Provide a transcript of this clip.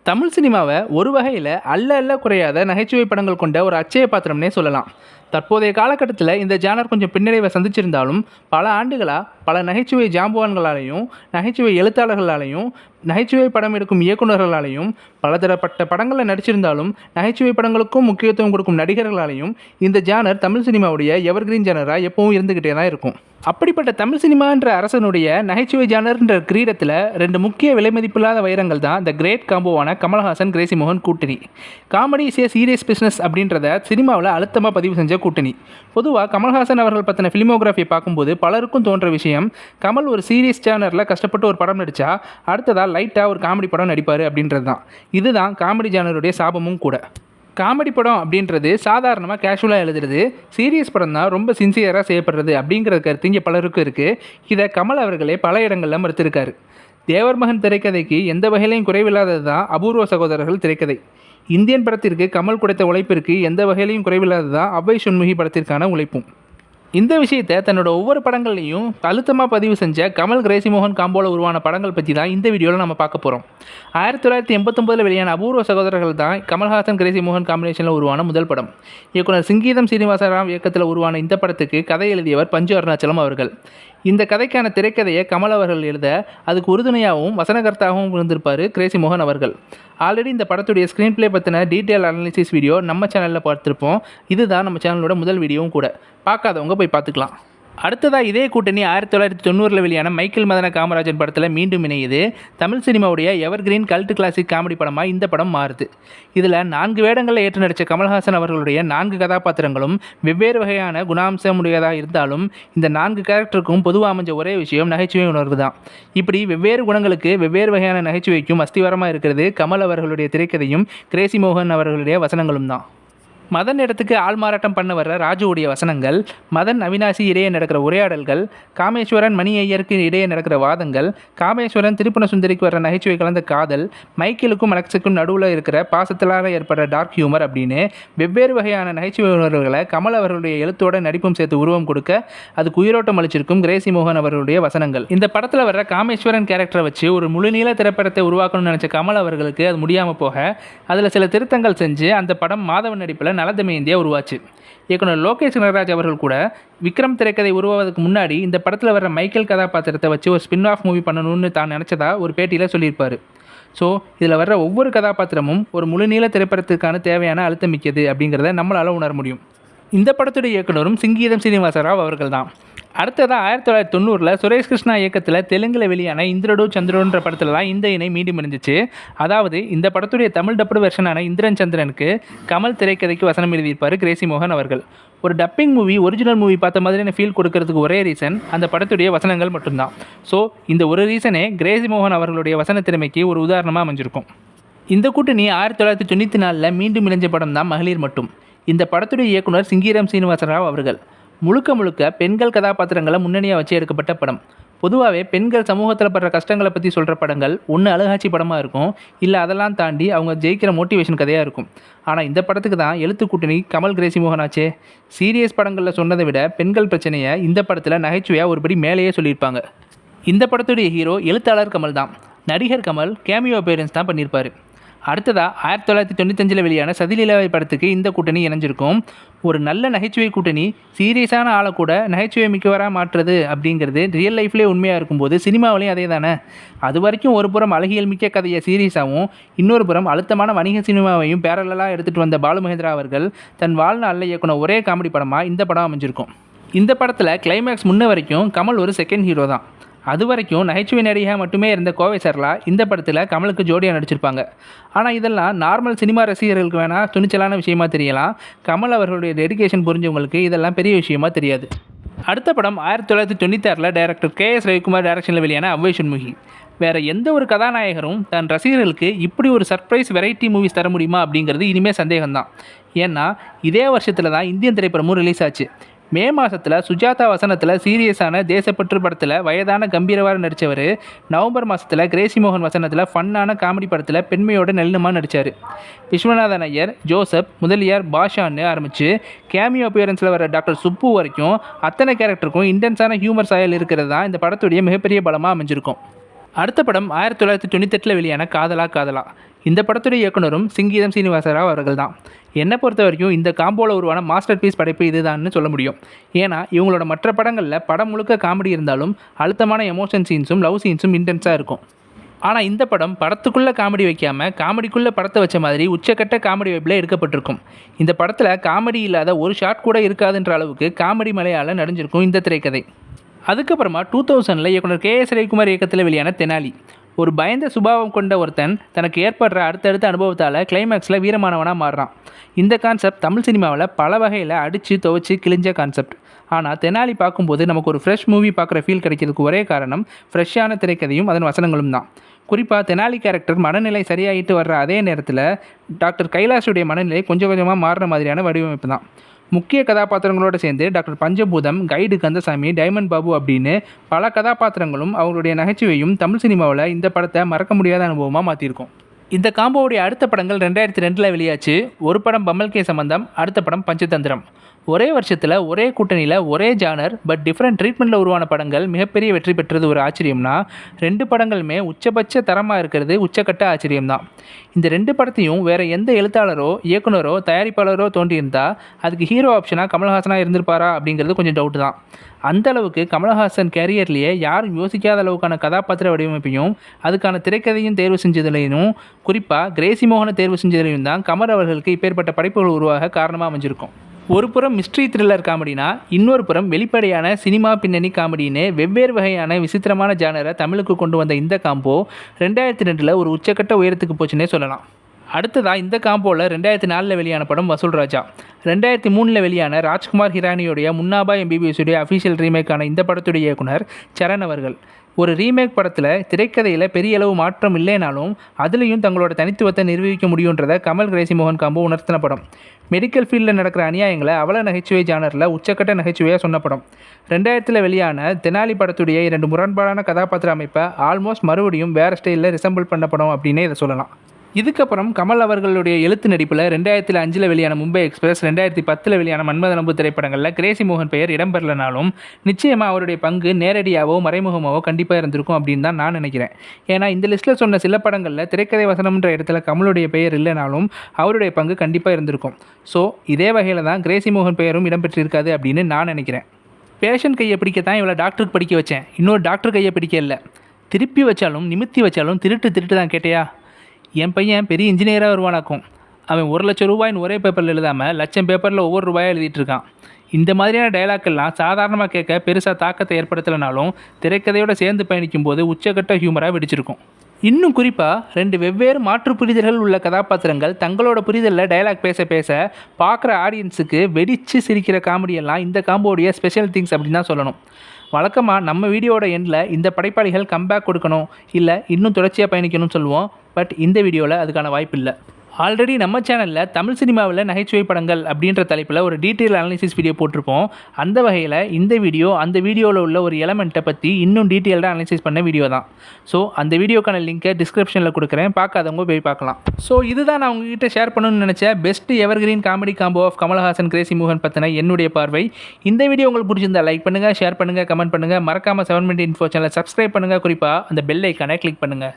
தமிழ் சினிமாவை ஒரு வகையில் அல்ல அல்ல குறையாத நகைச்சுவை படங்கள் கொண்ட ஒரு அச்சய பாத்திரம்னே சொல்லலாம். தற்போதைய காலகட்டத்தில் இந்த ஜானர் கொஞ்சம் பின்னடைவை சந்திச்சிருந்தாலும் பல ஆண்டுகளாக பல நகைச்சுவை ஜாம்பவான்களாலையும் நகைச்சுவை எழுத்தாளர்களாலையும் நகைச்சுவை படம் எடுக்கும் இயக்குநர்களாலையும் பலதரப்பட்ட படங்களில் நடிச்சிருந்தாலும் நகைச்சுவை படங்களுக்கும் முக்கியத்துவம் கொடுக்கும் நடிகர்களாலையும் இந்த ஜானர் தமிழ் சினிமாவுடைய எவர்கிரீன் ஜானராக எப்பவும் இருந்துக்கிட்டே தான் இருக்கும். அப்படிப்பட்ட தமிழ் சினிமா என்ற அரசனுடைய நகைச்சுவை ஜானர்ன்ற கிரீடத்தில் ரெண்டு முக்கிய விலை மதிப்பில்லாத வைரங்கள் தான் த கிரேட் காம்போவான கமல்ஹாசன் கிரேசி மோகன் கூட்டணி. Comedy is a serious business அப்படின்றத சினிமாவில் அழுத்தமாக பதிவு செஞ்ச கூட்டணி. பொதுவாக கமல்ஹாசன் அவர்கள் பற்றின ஃபிலிமோகிராஃபியை பார்க்கும்போது பலருக்கும் தோன்ற விஷயம், கமல் ஒரு சீரியஸ் ஜானரில் கஷ்டப்பட்டு ஒரு படம் நடித்தா அடுத்ததாக லைட்டாக ஒரு காமெடி படம் நடிப்பார் அப்படின்றது தான். இதுதான் காமெடி ஜானருடைய சாபமும் கூட. காமெடி படம் அப்படின்றது சாதாரணமாக கேஷுவலாக எழுதுறது, சீரியஸ் படம் தான் ரொம்ப சின்சியராக செய்யப்படுறது அப்படிங்கிற கருத்து இங்கே பலருக்கும் இருக்குது. இதை கமல் அவர்களே பல இடங்களில் மறுத்திருக்காரு. தேவர் மகன் திரைக்கதைக்கு எந்த வகையிலையும் குறைவில்லாதது தான் அபூர்வ சகோதரர்கள் திரைக்கதை. இந்தியன் படத்திற்கு கமல் கொடுத்த உழைப்பிற்கு எந்த வகையிலையும் குறைவில்லாதது தான் அவ்வை சண்முகி படத்திற்கான உழைப்பும். இந்த விஷயத்தை தன்னோட ஒவ்வொரு படங்கள்லையும் அழுத்தமாக பதிவு செஞ்ச கமல் கிரேசி மோகன் காம்போவில் உருவான படங்கள் பற்றி தான் இந்த வீடியோவில் நம்ம பார்க்க போகிறோம். 1989 வெளியான அபூர்வ சகோதரர்கள் தான் கமல்ஹாசன் கிரேசி மோகன் காம்பினேஷனில் உருவான முதல் படம். இயக்குனர் சிங்கீதம் சீனிவாசராவ் இயக்கத்தில் உருவான இந்த படத்துக்கு கதை எழுதியவர் பஞ்சு அருணாச்சலம் அவர்கள். இந்த கதைக்கான திரைக்கதையை கமல் அவர்கள் எழுத அதுக்கு உறுதுணையாகவும் வசனகர்த்தாகவும் இருந்திருப்பார் கிரேசி மோகன் அவர்கள். ஆல்ரெடி இந்த படத்துடைய ஸ்க்ரீன் பிளே பற்றின டீட்டெயில் அனாலிசிஸ் வீடியோ நம்ம சேனலில் பார்த்துருப்போம். இதுதான் நம்ம சேனலோட முதல் வீடியோவும் கூட. பார்க்காதவங்க போய் பார்த்துக்கலாம். அடுத்ததாக இதே கூட்டணி 1990 வெளியான மைக்கேல் மதன காமராஜன் படத்தில் மீண்டும் இணையுது. தமிழ் சினிமாவுடைய எவர்கிரீன் கல்ட் கிளாசிக் காமெடி படமாக இந்த படம் மாறுது. இதில் 4 வேடங்களில் ஏற்று நடித்த கமல்ஹாசன் அவர்களுடைய 4 கதாபாத்திரங்களும் வெவ்வேறு வகையான குணாம்சமுடையதாக இருந்தாலும் இந்த 4 கேரக்டருக்கும் பொதுவாக அமைஞ்ச ஒரே விஷயம் நகைச்சுவை உணர்வு தான். இப்படி வெவ்வேறு குணங்களுக்கு வெவ்வேறு வகையான நகைச்சுவைக்கும் அஸ்திவாரமாக இருக்கிறது கமல் அவர்களுடைய திரைக்கதையும் கிரேசி மோகன் அவர்களுடைய வசனங்களும் தான். மதன் இடத்துக்கு ஆள் மாறாட்டம் பண்ண வர்ற ராஜுவுடைய வசனங்கள், மதன் அவினாசி இடையே நடக்கிற உரையாடல்கள், காமேஸ்வரன் மணி ஐயருக்கு இடையே நடக்கிற வாதங்கள், காமேஸ்வரன் திருப்பண சுந்தரிக்கு வர்ற நகைச்சுவை கலந்த காதல், மைக்கேலுக்கும் அலெக்ஸுக்கும் நடுவில் இருக்கிற பாசத்திலான ஏற்படுற டார்க் ஹியூமர் அப்படின்னு வெவ்வேறு வகையான நகைச்சுவை உணர்வுகளை கமல் அவர்களுடைய எழுத்தோட நடிப்பும் சேர்த்து உருவம் கொடுக்க அதுக்கு உயிரோட்டம் அளிச்சிருக்கும் கிரேசி மோகன் அவர்களுடைய வசனங்கள். இந்த படத்தில் வர்ற காமேஸ்வரன் கேரக்டரை வச்சு ஒரு முழுநீள திரைப்படத்தை உருவாக்கணும்னு நினச்ச கமல் அவர்களுக்கு அது முடியாமல் போக அதில் சில திருத்தங்கள் செஞ்சு அந்த படம் மாதவன் நடிப்பில் நலதமயந்தியா உருவாச்சு. இயக்குனர் லோகேஷ் கனகராஜ் அவர்கள் கூட விக்ரம் திரைக்கதை உருவாவதுக்கு முன்னாடி இந்த படத்தில் வர மைக்கேல் கதாபாத்திரத்தை வச்சு ஒரு ஸ்பின் ஆஃப் மூவி பண்ணணும்னு தான் நினச்சதா ஒரு பேட்டியில் சொல்லியிருப்பார். ஸோ இதில் வர்ற ஒவ்வொரு கதாபாத்திரமும் ஒரு முழுநீள திரைப்படத்துக்கான தேவையான அழுத்தமிக்கது அப்படிங்கிறத நம்மளால் உணர முடியும். இந்த படத்துடைய இயக்குனரும் சிங்கீதம் சீனிவாசராவ் அவர்கள் தான். அடுத்ததாக 1990 சுரேஷ் கிருஷ்ணா இயக்கத்தில் தெலுங்கில் வெளியான இந்திரடு சந்திரன்ற படத்தில் தான் இந்த இணை மீண்டும் இருந்துச்சு. அதாவது இந்த படத்துடைய தமிழ் டப்டு வெர்ஷனான இந்திரன் சந்திரனுக்கு கமல் திரைக்கதைக்கு வசனம் எழுதியிருப்பார் கிரேசி மோகன் அவர்கள். ஒரு டப்பிங் மூவி ஒரிஜினல் மூவி பார்த்த மாதிரியான ஃபீல் கொடுக்கறதுக்கு ஒரே ரீசன் அந்த படத்துடைய வசனங்கள் மட்டும்தான். ஸோ இந்த ஒரு ரீசனே கிரேசி மோகன் அவர்களுடைய வசன திறமைக்கு ஒரு உதாரணமாக அமைஞ்சிருக்கும். இந்த கூட்டணி 1994 மீண்டும் இணைஞ்ச படம் தான் மகளிர் மட்டும். இந்த படத்துடைய இயக்குனர் சிங்கீரம் சீனிவாசராவ் அவர்கள். முழுக்க பெண்கள் கதாபாத்திரங்களை முன்னணியாக வச்சு எடுக்கப்பட்ட படம். பொதுவாகவே பெண்கள் சமூகத்தில் படுற கஷ்டங்களை பற்றி சொல்கிற படங்கள் ஒன்று அழகாட்சி படமாக இருக்கும், இல்லை அதெல்லாம் தாண்டி அவங்க ஜெயிக்கிற மோட்டிவேஷன் கதையாக இருக்கும். ஆனால் இந்த படத்துக்கு தான் எழுத்து கூட்டணி கமல் கிரேசி மோகனாச்சே. சீரியஸ் படங்களில் சொன்னதை விட பெண்கள் பிரச்சனையை இந்த படத்தில் நகைச்சுவையாக ஒருபடி மேலேயே சொல்லியிருப்பாங்க. இந்த படத்துடைய ஹீரோ எழுத்தாளர் கமல் தான். நடிகர் கமல் கேமியோ அப்பியரன்ஸ் தான் பண்ணியிருப்பார். அடுத்ததாக 1995 வெளியான சதிலீலாவை படத்துக்கு இந்த கூட்டணி இணைஞ்சிருக்கும். ஒரு நல்ல நகைச்சுவை கூட்டணி சீரியஸான ஆளை கூட நகைச்சுவை மிக்கவராக மாற்றுறது அப்படிங்கிறது ரியல் லைஃப்லேயே உண்மையாக இருக்கும்போது சினிமாவிலையும் அதே தானே. அது வரைக்கும் ஒரு புறம் அழகியல் மிக்க கதையை சீரியஸாகவும் இன்னொரு புறம் அழுத்தமான வணிக சினிமாவையும் பேரலாக எடுத்துகிட்டு வந்த பாலுமகேந்திரா அவர்கள் தன் வாழ்நாளில் இயக்குன ஒரே காமெடி படமாக இந்த படம் அமைஞ்சிருக்கும். இந்த படத்தில் கிளைமேக்ஸ் முன்ன வரைக்கும் கமல் ஒரு செகண்ட் ஹீரோ தான். அது வரைக்கும் நகைச்சுவை நடிகையாக மட்டுமே இருந்த கோவை சரளா இந்த படத்தில் கமலுக்கு ஜோடியாக நடிச்சிருப்பாங்க. ஆனால் இதெல்லாம் நார்மல் சினிமா ரசிகர்களுக்கு வேணால் துணிச்சலான விஷயமா தெரியலாம். கமல் அவர்களுடைய டெடிகேஷன் புரிஞ்சவங்களுக்கு இதெல்லாம் பெரிய விஷயமா தெரியாது. அடுத்த படம் 1996 டைரக்டர் KS ரவிக்குமார் டைரக்ஷனில் வெளியான அவ்வை சண்முகி. வேறு எந்த ஒரு கதாநாயகரும் தன் ரசிகர்களுக்கு இப்படி ஒரு சர்ப்ரைஸ் வெரைட்டி மூவிஸ் தர முடியுமா அப்படிங்கிறது இனிமேல் சந்தேகம்தான். ஏன்னா இதே வருஷத்தில் தான் இந்தியன் திரைப்படமும் ரிலீஸ் ஆச்சு. மே மாதத்தில் சுஜாதா வசனத்தில் சீரியஸான தேசப்பற்று படத்தில் வயதான கம்பீரவாக நடித்தவர் நவம்பர் மாதத்தில் கிரேசி மோகன் வசனத்தில் ஃபன்னான காமெடி படத்தில் பெண்மையோட நளினமாக நடித்தார். விஸ்வநாதன் ஐயர், ஜோசப், முதலியார், பாஷான்னு ஆரம்பித்து கேமியோ அப்பியரன்ஸில் வர டாக்டர் சுப்பு வரைக்கும் அத்தனை கேரக்டருக்கும் இன்டென்ஸான ஹியூமர் சாயல் இருக்கிறது தான் இந்த படத்துடைய மிகப்பெரிய பலமாக அமைஞ்சிருக்கும். அடுத்த படம் 1998 வெளியான காதலா காதலா. இந்த படத்துடைய இயக்குனரும் சிங்கீதம் சீனிவாசராவ் அவர்கள் தான். என்னை பொறுத்த வரைக்கும் இந்த காம்போவில் உருவான மாஸ்டர் பீஸ் படைப்பு இதுதான்னு சொல்ல முடியும். ஏன்னா இவங்களோட மற்ற படங்களில் படம் முழுக்க காமெடி இருந்தாலும் அழுத்தமான எமோஷன் சீன்ஸும் லவ் சீன்ஸும் இன்டென்ஸாக இருக்கும். ஆனால் இந்த படம் படத்துக்குள்ளே காமெடி வைக்காமல் காமெடிக்குள்ளே படத்தை வச்ச மாதிரி உச்சக்கட்ட காமெடி வைப்பில் எடுக்கப்பட்டிருக்கும். இந்த படத்தில் காமெடி இல்லாத ஒரு ஷாட் கூட இருக்காதுன்ற அளவுக்கு காமெடி மலையால் நடிஞ்சிருக்கும் இந்த திரைக்கதை. அதுக்கப்புறமா 2000 இயக்குனர் KS ரவிக்குமார் இயக்கத்தில் வெளியான தெனாலி. ஒரு பயந்த சுபாவம் கொண்ட ஒருத்தன் தனக்கு ஏற்படுற அடுத்தடுத்த அனுபவத்தால் கிளைமேக்ஸில் வீரமானவனாக மாறுறான். இந்த கான்செப்ட் தமிழ் சினிமாவில் பல வகையில் அடித்து துவச்சி கிழிஞ்ச கான்செப்ட். ஆனால் தெனாலி பார்க்கும்போது நமக்கு ஒரு ஃப்ரெஷ் மூவி பார்க்குற ஃபீல் கிடைக்கிறதுக்கு ஒரே காரணம் ஃப்ரெஷ்ஷான திரைக்கதையும் அதன் வசனங்களும் தான். குறிப்பாக தெனாலி கேரக்டர் மனநிலை சரியாயிட்டு வர்ற அதே நேரத்தில் டாக்டர் கைலாஷுடைய மனநிலை கொஞ்சம் கொஞ்சமாக மாறுற மாதிரியான வடிவமைப்பு தான். முக்கிய கதாபாத்திரங்களோடு சேர்ந்து டாக்டர் பஞ்சபூதம், கைடு கந்தசாமி, டைமண்ட் பாபு அப்படின்னு பல கதாபாத்திரங்களும் அவங்களுடைய நகைச்சுவையும் தமிழ் சினிமாவில் இந்த படத்தை மறக்க முடியாத அனுபவமாக மாற்றிருக்கும். இந்த காம்போவுடைய அடுத்த படங்கள் 2002 வெளியாச்சு. ஒரு படம் பம்மல் கே சம்பந்தம், அடுத்த படம் பஞ்சதந்திரம். ஒரே வருஷத்தில் ஒரே கூட்டணியில் ஒரே ஜானர் பட் டிஃப்ரெண்ட் ட்ரீட்மெண்ட்டில் உருவான படங்கள் மிகப்பெரிய வெற்றி பெற்றது ஒரு ஆச்சரியம்னா, 2 படங்களுமே உச்சபட்ச தரமாக இருக்கிறது உச்சக்கட்ட ஆச்சரியம்தான். இந்த 2 படத்தையும் வேறு எந்த எழுத்தாளரோ இயக்குனரோ தயாரிப்பாளரோ தோன்றியிருந்தால் அதுக்கு ஹீரோ ஆப்ஷனாக கமல்ஹாசனாக இருந்திருப்பாரா அப்படிங்கிறது கொஞ்சம் டவுட்டு தான். அந்த அளவுக்கு கமல்ஹாசன் கேரியர்லேயே யாரும் யோசிக்காத அளவுக்கான கதாபாத்திர வடிவமைப்பையும் அதுக்கான திரைக்கதையும் தேர்வு செஞ்சதுலையும், குறிப்பாக கிரேசி மோகனை தேர்வு செஞ்சதுலையும் தான் கமல் அவர்களுக்கு இப்பேற்பட்ட படைப்புகள் உருவாக காரணமாக அமைஞ்சிருக்கும். ஒரு புறம் மிஸ்ட்ரி த்ரில்லர் காமெடினா, இன்னொரு புறம் வெளிப்படையான சினிமா பின்னணி காமெடின்னு வெவ்வேறு வகையான விசித்திரமான ஜானரை தமிழுக்கு கொண்டு வந்த இந்த காம்போ 2002 ஒரு உச்சக்கட்ட உயரத்துக்கு போச்சுன்னே சொல்லலாம். அடுத்ததாக இந்த காம்போவில் 2004 வெளியான படம் வசூல் ராஜா. 2003 வெளியான ராஜ்குமார் ஹிரானியோடைய முன்னாபா MBBS உடைய அஃபிஷியல் ரீமேக்கான இந்த படத்துடைய இயக்குனர் சரண் அவர்கள். ஒரு ரீமேக் படத்தில் திரைக்கதையில் பெரிய அளவு மாற்றம் இல்லைனாலும் அதுலேயும் தங்களோட தனித்துவத்தை நிரூபிக்க முடியுன்றதை கமல் கிரேசி மோகன் காம்போ உணர்த்தின படம். மெடிக்கல் ஃபீல்டில் நடக்கிற அநியாயங்களை அவல நகைச்சுவை ஜானரில் உச்சக்கட்ட நகைச்சுவையாக சொன்ன படம். 2000 வெளியான தெனாலி படத்துடைய 2 முரண்பாடான கதாபாத்திர அமைப்பை ஆல்மோஸ்ட் மறுபடியும் வேறு ஸ்டைலில் ரிசம்பிள் பண்ண படம் அப்படின்னே இதை சொல்லலாம். இதுக்கப்புறம் கமல் அவர்களுடைய எழுத்து நடிப்பில் 2005 வெளியான மும்பை எக்ஸ்பிரஸ், 2010 வெளியான மன்மதனம்பு திரைப்படங்களில் கிரேசி மோகன் பெயர் இடம்பெறலனாலும் நிச்சயமாக அவருடைய பங்கு நேரடியாகவோ மறைமுகமாகவோ கண்டிப்பாக இருந்திருக்கும் அப்படின்னு தான் நான் நினைக்கிறேன். ஏன்னா இந்த லிஸ்ட்டில் சொன்ன சில படங்களில் திரைக்கதை வசனம்ன்ற இடத்துல கமலுடைய பெயர் இல்லைனாலும் அவருடைய பங்கு கண்டிப்பாக இருந்திருக்கும். ஸோ இதே வகையில் தான் கிரேசி மோகன் பெயரும் இடம்பெற்றிருக்காது அப்படின்னு நான் நினைக்கிறேன். பேஷண்ட் கையை பிடிக்கத்தான் இவளை டாக்டருக்கு படிக்க வச்சேன், இன்னொரு டாக்டர் கையை பிடிக்க இல்லை. திருப்பி வச்சாலும் நிமித்தி வச்சாலும் திருட்டு தான் கேட்டையா? என் பையன் பெரிய இன்ஜினியராக வருவானாக்கும். அவன் 1 லட்சம் ரூபாய்னு ஒரே பேப்பரில் எழுதாமல் லட்சம் பேப்பரில் ஒவ்வொரு ரூபாயாக எழுதிட்டு இருக்கான். இந்த மாதிரியான டைலாக்கெல்லாம் சாதாரணமாக கேட்க பெருசாக தாக்கத்தை ஏற்படுத்தலைனாலும் திரைக்கதையோடு சேர்ந்து பயணிக்கும் போது உச்சக்கட்ட ஹியூமராக வெடிச்சிருக்கும். இன்னும் குறிப்பாக 2 வெவ்வேறு மாற்று புரிதல்கள் உள்ள கதாபாத்திரங்கள் தங்களோட புரிதலில் டைலாக் பேச பார்க்குற ஆடியன்ஸுக்கு வெடித்து சிரிக்கிற காமெடியெல்லாம் இந்த காம்போடைய ஸ்பெஷல் திங்ஸ் அப்படின்னு தான் சொல்லணும். வழக்கமாக நம்ம வீடியோட எண்டில் இந்த படைப்பாளிகள் கம்பேக் கொடுக்கணும் இல்லை இன்னும் தொடர்ச்சியாக பயணிக்கணும்னு சொல்லுவோம். பட் இந்த வீடியோவில் அதுக்கான வாய்ப்பு இல்லை. ஆல்ரெடி நம்ம சேனலில் தமிழ் சினிமாவில் நகைச்சுவை படங்கள் அப்படின்ற தலைப்பில் ஒரு டீட்டெயில் அனாலிசிஸ் வீடியோ போட்டிருப்போம். அந்த வகையில் இந்த வீடியோ அந்த வீடியோவில் உள்ள ஒரு எலமெண்ட்டை பற்றி இன்னும் டீட்டெயில்டாக அனாலிசிஸ் பண்ண வீடியோ தான். ஸோ அந்த வீடியோக்கான லிங்க்கை டிஸ்கிரிப்ஷனில் கொடுக்குறேன், பார்க்காதவங்க போய் பார்க்கலாம். ஸோ இதுதான் நான் உங்ககிட்ட ஷேர் பண்ணணும்னு நினச்ச best evergreen comedy combo of Kamal Haasan crazy மோகன் பற்றின என்னுடைய பார்வை. இந்த வீடியோ உங்களுக்கு பிடிச்சிருந்தா லைக் பண்ணுங்கள், ஷேர் பண்ணுங்கள், கமெண்ட் பண்ணுங்கள். மறக்காமல் 7 Minute Info சேனலை சப்ஸ்கிரைப் பண்ணுங்கள். குறிப்பாக அந்த பெல் ஐக்கானை கிளிக் பண்ணுங்கள்.